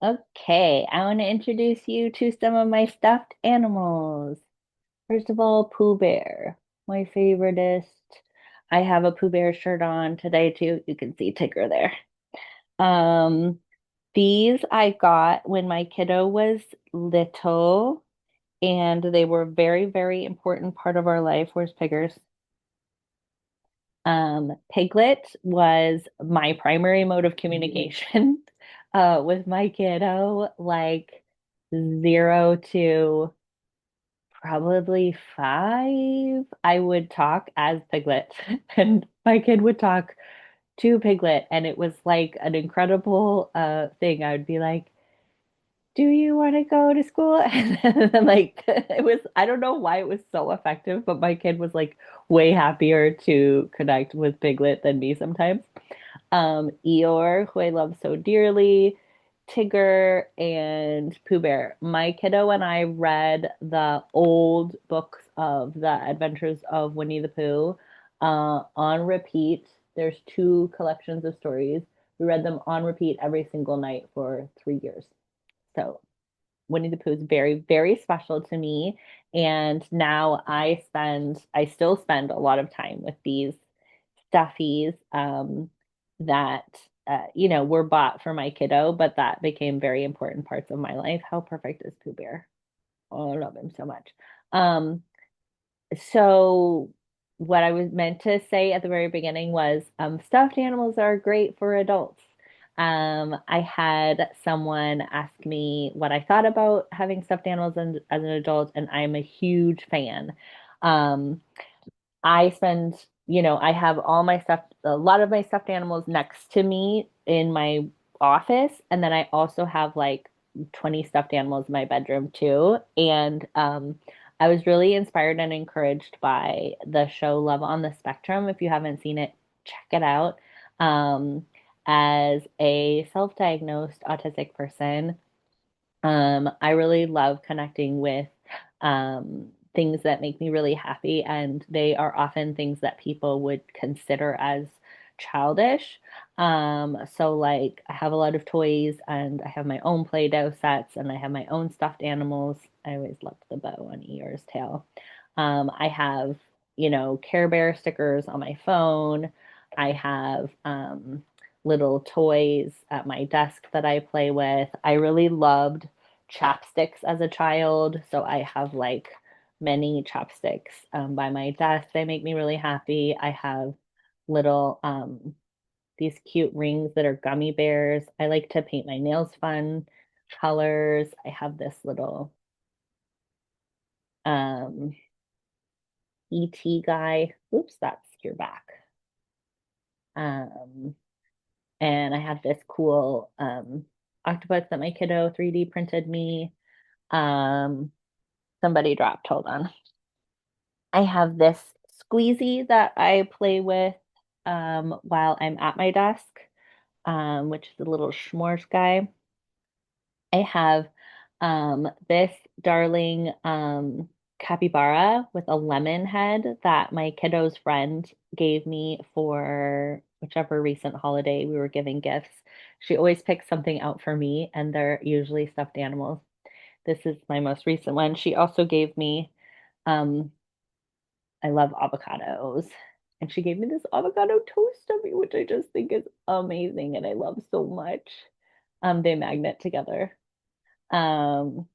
Okay, I want to introduce you to some of my stuffed animals. First of all, Pooh Bear, my favoriteest. I have a Pooh Bear shirt on today too. You can see Tigger there. Um, these I got when my kiddo was little, and they were a very, very important part of our life. Where's Piggers? Piglet was my primary mode of communication with my kiddo, like 0 to probably 5. I would talk as Piglet, and my kid would talk to Piglet, and it was like an incredible thing. I would be like, do you want to go to school? And then, like, it was, I don't know why it was so effective, but my kid was like way happier to connect with Piglet than me sometimes. Eeyore, who I love so dearly, Tigger, and Pooh Bear. My kiddo and I read the old books of the Adventures of Winnie the Pooh on repeat. There's two collections of stories. We read them on repeat every single night for 3 years. So Winnie the Pooh is very, very special to me. And now I still spend a lot of time with these stuffies that, were bought for my kiddo, but that became very important parts of my life. How perfect is Pooh Bear? Oh, I love him so much. Um, so what I was meant to say at the very beginning was stuffed animals are great for adults. I had someone ask me what I thought about having stuffed animals as an adult, and I'm a huge fan. Um, I spend, I have a lot of my stuffed animals next to me in my office, and then I also have like 20 stuffed animals in my bedroom too. And I was really inspired and encouraged by the show Love on the Spectrum. If you haven't seen it, check it out. Um, as a self-diagnosed autistic person, I really love connecting with things that make me really happy, and they are often things that people would consider as childish. So like I have a lot of toys, and I have my own Play-Doh sets, and I have my own stuffed animals. I always loved the bow on Eeyore's tail. I have, Care Bear stickers on my phone. I have little toys at my desk that I play with. I really loved chapsticks as a child, so I have like many chopsticks by my desk. They make me really happy. I have little these cute rings that are gummy bears. I like to paint my nails fun colors. I have this little um ET guy. Oops, that's your back. Um, and I have this cool octopus that my kiddo 3D printed me. Um, somebody dropped. Hold on. I have this squeezy that I play with while I'm at my desk, which is a little s'mores guy. I have this darling capybara with a lemon head that my kiddo's friend gave me for whichever recent holiday we were giving gifts. She always picks something out for me, and they're usually stuffed animals. This is my most recent one. She also gave me, um, I love avocados. And she gave me this avocado toast stuffer, which I just think is amazing and I love so much. They magnet together. Um,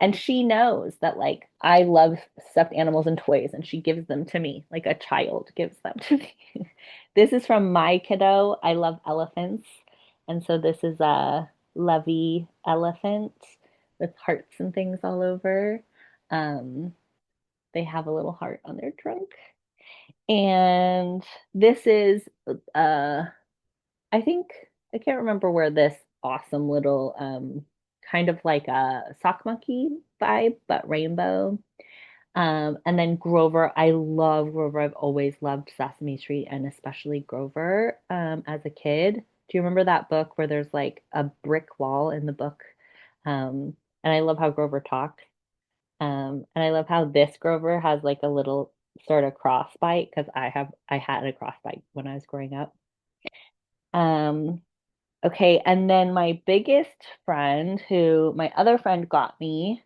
and she knows that like I love stuffed animals and toys, and she gives them to me like a child gives them to me. This is from my kiddo. I love elephants. And so this is a lovey elephant with hearts and things all over. Um, they have a little heart on their trunk. And this is uh I think I can't remember where this awesome little kind of like a sock monkey vibe, but rainbow. And then Grover, I love Grover. I've always loved Sesame Street and especially Grover as a kid. Do you remember that book where there's like a brick wall in the book? And I love how Grover talked. And I love how this Grover has like a little sort of crossbite because I had a crossbite when I was growing up. Um, Okay, and then my biggest friend, who my other friend got me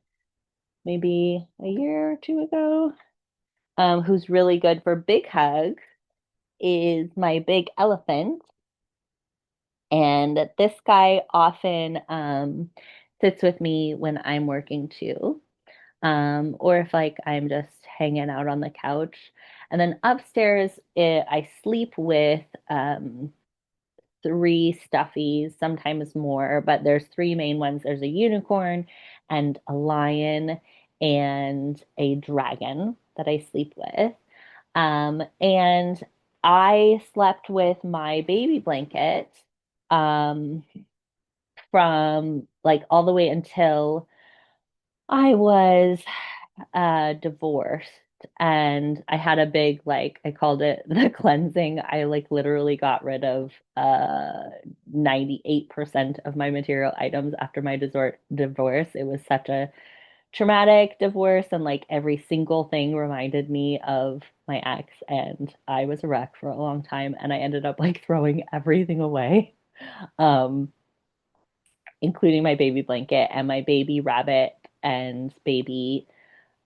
maybe a year or two ago, who's really good for big hugs, is my big elephant. And this guy often sits with me when I'm working too, or if like I'm just hanging out on the couch. And then upstairs, I sleep with three stuffies, sometimes more, but there's three main ones. There's a unicorn and a lion and a dragon that I sleep with. And I slept with my baby blanket um, from like all the way until I was divorced. And I had a big, like, I called it the cleansing. I like literally got rid of 98% of my material items after my divorce. It was such a traumatic divorce, and like every single thing reminded me of my ex, and I was a wreck for a long time, and I ended up like throwing everything away. Um, including my baby blanket and my baby rabbit and baby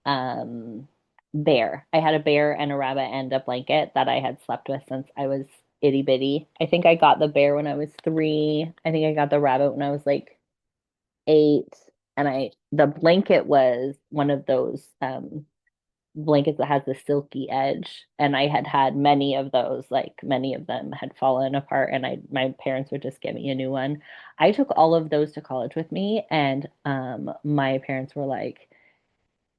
um, bear. I had a bear and a rabbit and a blanket that I had slept with since I was itty bitty. I think I got the bear when I was 3. I think I got the rabbit when I was like 8. And the blanket was one of those blankets that has the silky edge. And I had had many of those, like many of them had fallen apart, and my parents would just get me a new one. I took all of those to college with me, and my parents were like,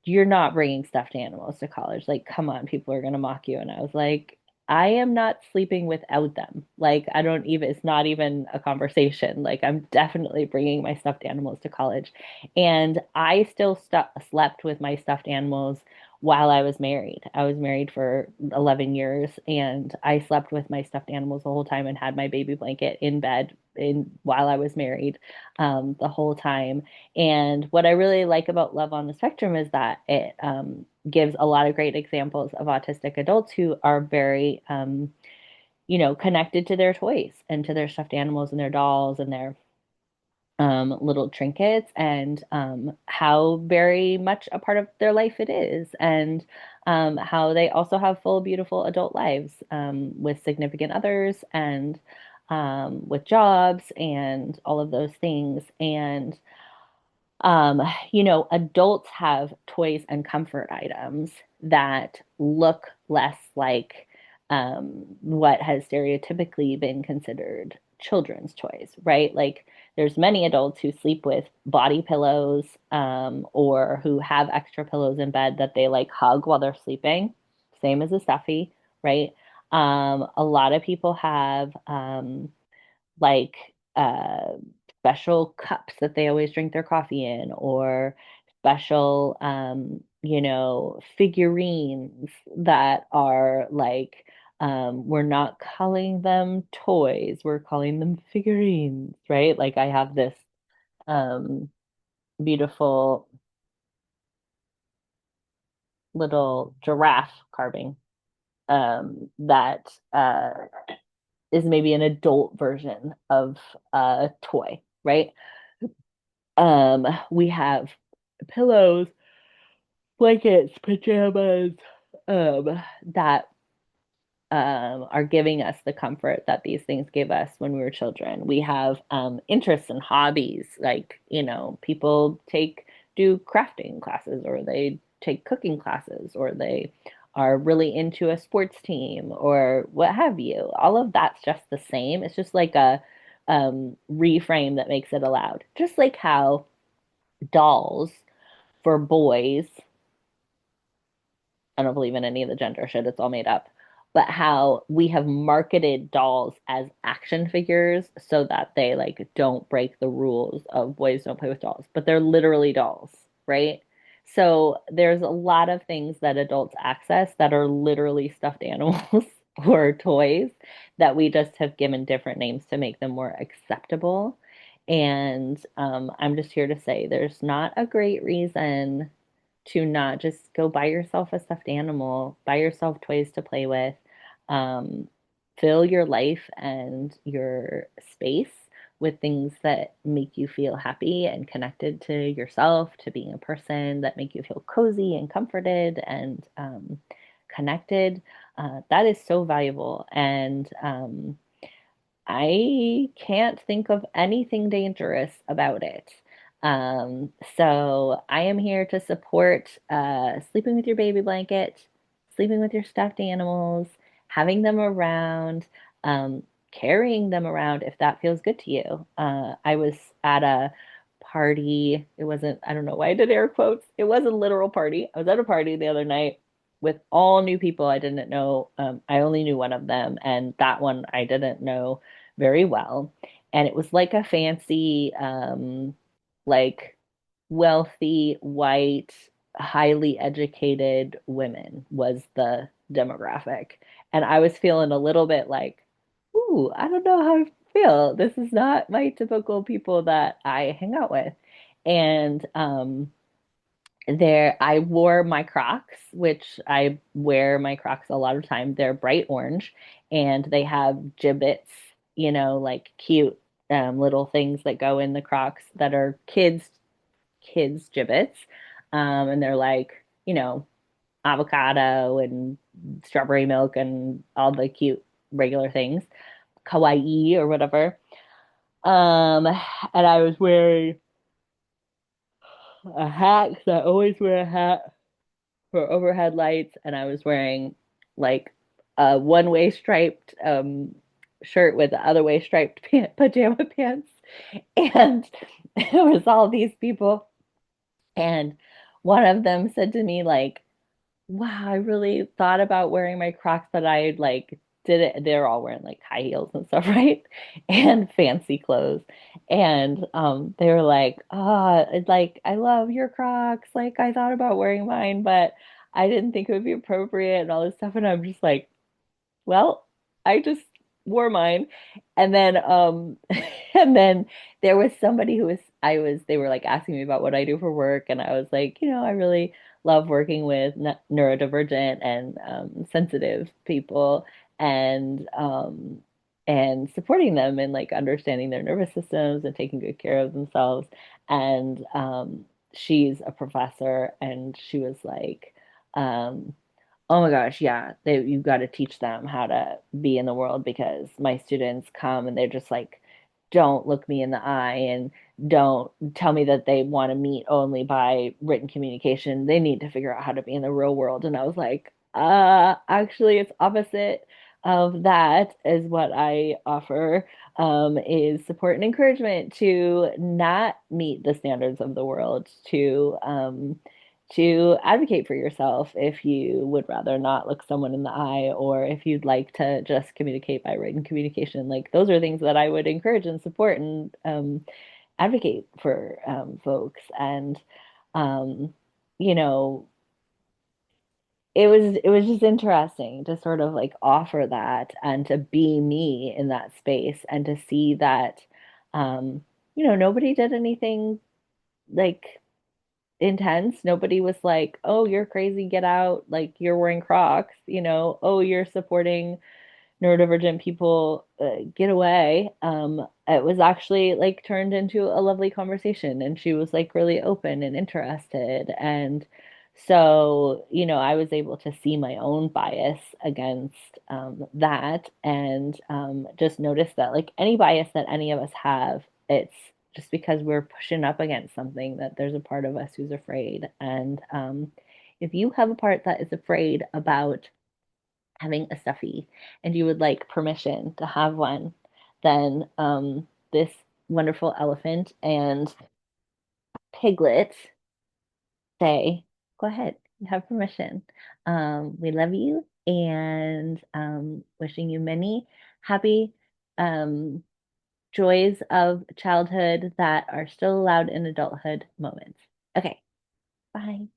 you're not bringing stuffed animals to college. Like, come on, people are going to mock you. And I was like, I am not sleeping without them. Like, I don't even, it's not even a conversation. Like, I'm definitely bringing my stuffed animals to college. And I still slept with my stuffed animals while I was married. I was married for 11 years, and I slept with my stuffed animals the whole time and had my baby blanket in bed while I was married the whole time. And what I really like about Love on the Spectrum is that it gives a lot of great examples of autistic adults who are very, connected to their toys and to their stuffed animals and their dolls and their little trinkets, and how very much a part of their life it is, and how they also have full, beautiful adult lives with significant others and with jobs and all of those things. And adults have toys and comfort items that look less like what has stereotypically been considered children's toys, right? Like there's many adults who sleep with body pillows, or who have extra pillows in bed that they like hug while they're sleeping, same as a stuffy, right? A lot of people have like special cups that they always drink their coffee in, or special, figurines that are like, we're not calling them toys, we're calling them figurines, right? Like I have this um, beautiful little giraffe carving that is maybe an adult version of a toy, right? We have pillows, blankets, pajamas, that are giving us the comfort that these things gave us when we were children. We have interests and hobbies, like, people do crafting classes, or they take cooking classes, or they are really into a sports team, or what have you. All of that's just the same. It's just like a reframe that makes it allowed. Just like how dolls for boys, I don't believe in any of the gender shit, it's all made up. But how we have marketed dolls as action figures so that they like don't break the rules of boys don't play with dolls, but they're literally dolls, right? So there's a lot of things that adults access that are literally stuffed animals or toys that we just have given different names to make them more acceptable. And I'm just here to say there's not a great reason to not just go buy yourself a stuffed animal, buy yourself toys to play with, um, fill your life and your space with things that make you feel happy and connected to yourself, to being a person, that make you feel cozy and comforted and connected. That is so valuable. And I can't think of anything dangerous about it. So I am here to support sleeping with your baby blanket, sleeping with your stuffed animals, having them around, carrying them around if that feels good to you. I was at a party. It wasn't, I don't know why I did air quotes. It was a literal party. I was at a party the other night with all new people I didn't know. I only knew one of them, and that one I didn't know very well. And it was like a fancy, like wealthy, white, highly educated women was the demographic. And I was feeling a little bit like, ooh, I don't know how I feel. This is not my typical people that I hang out with. And there I wore my Crocs, which I wear my Crocs a lot of time. They're bright orange and they have gibbets, like cute little things that go in the Crocs that are kids gibbets. And they're like, avocado and strawberry milk and all the cute regular things, kawaii or whatever. And I was wearing a hat because I always wear a hat for overhead lights, and I was wearing like a one-way striped shirt with the other way striped pajama pants. And there was all these people, and one of them said to me like, wow, I really thought about wearing my Crocs, but I like did it. They're all wearing like high heels and stuff, right? And fancy clothes. And they were like, like I love your Crocs. Like I thought about wearing mine, but I didn't think it would be appropriate and all this stuff. And I'm just like, well, I just wore mine. And then and then there was somebody who was I was they were like asking me about what I do for work, and I was like, I really love working with neurodivergent and sensitive people, and supporting them and like understanding their nervous systems and taking good care of themselves. And she's a professor, and she was like, oh my gosh, yeah, you've got to teach them how to be in the world, because my students come and they're just like, don't look me in the eye and don't tell me that they want to meet only by written communication. They need to figure out how to be in the real world. And I was like, actually, it's opposite of that is what I offer, is support and encouragement to not meet the standards of the world, to advocate for yourself if you would rather not look someone in the eye, or if you'd like to just communicate by written communication. Like those are things that I would encourage and support and advocate for folks. And um, you know, it was just interesting to sort of like offer that and to be me in that space and to see that nobody did anything like intense. Nobody was like, "Oh, you're crazy, get out. Like you're wearing Crocs, oh, you're supporting neurodivergent people, get away." It was actually like turned into a lovely conversation, and she was like really open and interested. And so, I was able to see my own bias against that, and just notice that like any bias that any of us have, it's just because we're pushing up against something that there's a part of us who's afraid. And if you have a part that is afraid about having a stuffy and you would like permission to have one, then this wonderful elephant and piglet say, go ahead, you have permission. We love you, and wishing you many happy um, joys of childhood that are still allowed in adulthood moments. Okay, bye.